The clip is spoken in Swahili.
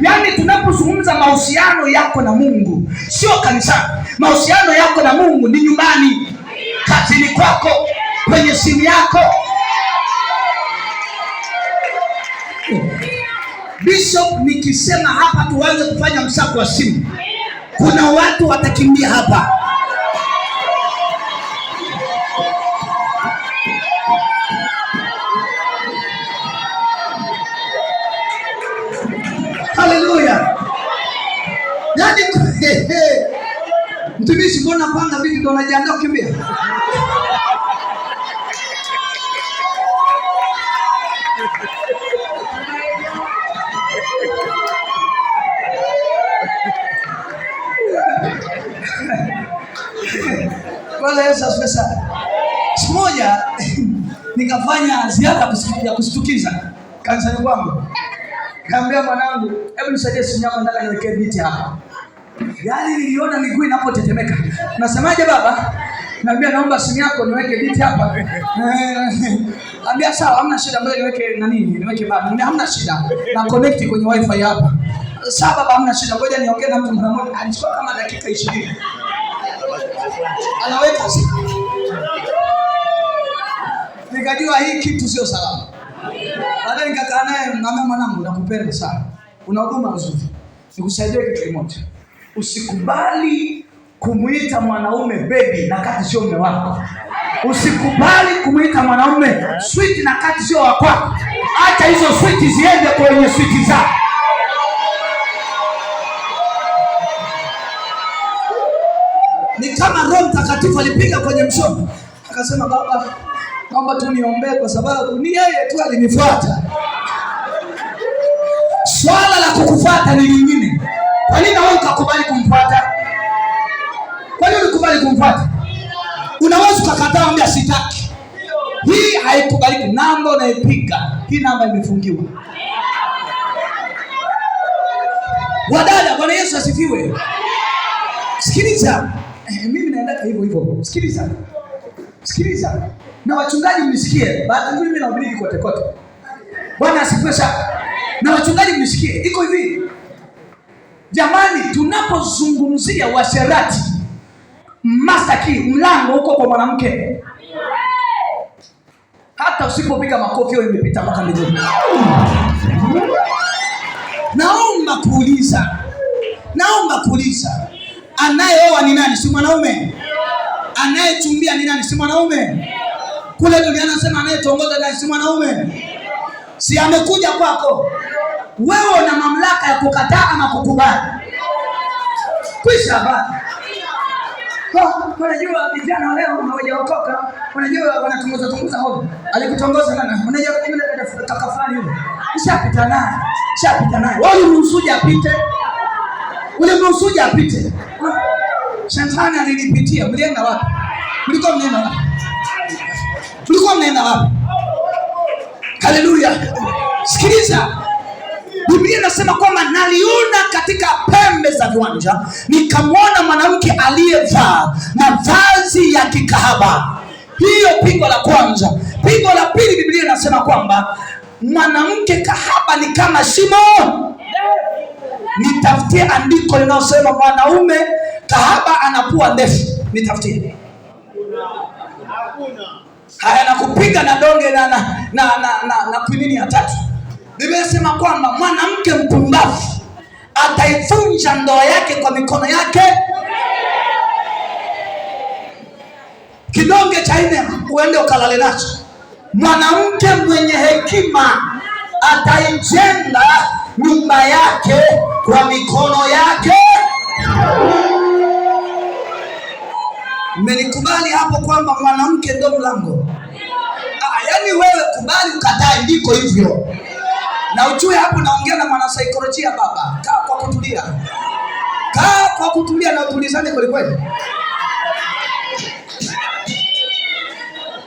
Yaani tunapozungumza mahusiano yako na Mungu, sio kanisani. Mahusiano yako na Mungu ni nyumbani, kazini kwako, kwenye simu yako. Bishop, nikisema hapa tuanze kufanya msako wa simu, kuna watu watakimbia hapa. Haleluya. Yaani mtumishi, mbona panga vipi ndio unajiandaa kukimbia? Bwana Yesu asifiwe sana. Siku moja nikafanya ziara ya kushtukiza kanisani kwangu. Kaambia mwanangu, hebu nisaidie simu yako, nataka niweke biti hapa. Yaani niliona miguu inapotetemeka. Unasemaje baba? Naambia naomba simu yako niweke biti hapa. Ambia sawa, hamna shida, mbona niweke niweke baba. Niambia hamna shida. Na connect kwenye wifi hapa. Sawa baba, hamna shida. Ngoja niongee na mtu mmoja. Alichukua kama dakika 20. Anaweka simu. Nikajua hii kitu sio salama. Baadaye nikakaa naye, mama, mwanangu, nakupenda sana. Una huduma nzuri. Nikusaidie kitu kimoja. Usikubali kumuita mwanaume baby na kati sio mume wako. Usikubali kumuita mwanaume sweet na kati sio wako. Acha hizo sweet ziende kwenye sweet zako. Ni kama Roho Mtakatifu alipiga kwenye mshono. Akasema, baba, naomba tu niombee kwa sababu ni yeye tu alinifuata. Swala la kukufuata ni lingine. Kwa nini wewe ukakubali kumfuata? Kwa nini ulikubali kumfuata? Unaweza ukakataa, ambia sitaki. Hii haikubaliki. Namba unaipiga, hii namba imefungiwa. Wadada, Bwana Yesu asifiwe. Sikiliza. Mimi naenda hivyo hivyo. Sikiliza. Na wachungaji mnisikie. Baada mimi nahubiri kote kote. Bwana asifiwe sana. Na wachungaji mnisikie. Iko hivi. Jamani, tunapozungumzia washerati, master key, mlango huko kwa mwanamke. Hata usipopiga makofi wewe imepita mpaka mbinguni. Naomba kuuliza. Anayeoa ni nani? Si mwanaume? Anayechumbia ni nani? Si mwanaume? Kule duniani anasema anayetongoza ni si mwanaume? Si amekuja kwako. Wewe una mamlaka ya kukataa ama kukubali. Kwisha bana. Unajua vijana leo hawajaokoka. Unajua wanatongoza hoja. Alikutongoza nani? Unajua mimi nataka fulani yule. Ushapita naye. Wewe ulimruhusu apite. Shetani alinipitia. Mlienda wapi? Mlikuwa mnaenda wapi? Haleluya. Sikiliza. Biblia inasema kwamba naliona katika pembe za viwanja, nikamwona mwanamke aliyevaa mavazi ya kikahaba. Hiyo pigo la kwanza. Pigo la pili, Biblia inasema kwamba mwanamke kahaba ni kama shimo. Nitafutie andiko linalosema mwanaume kahaba anapua ndefu. Nitafutie. Haya, nakupiga na donge na kwinini ya tatu. Biblia inasema kwamba mwanamke mpumbavu ataivunja ndoa yake kwa mikono yake. Kidonge cha nne uende ukalale nacho. Mwanamke mwenye hekima ataijenga nyumba yake kwa mikono yake. Mmenikubali hapo kwamba mwanamke ndo mlango? Yaani wewe kubali ukatae, ndiko hivyo. Na ujue hapo naongea na mwanasaikolojia baba. Kaa kwa kutulia na utulizane kweli kweli.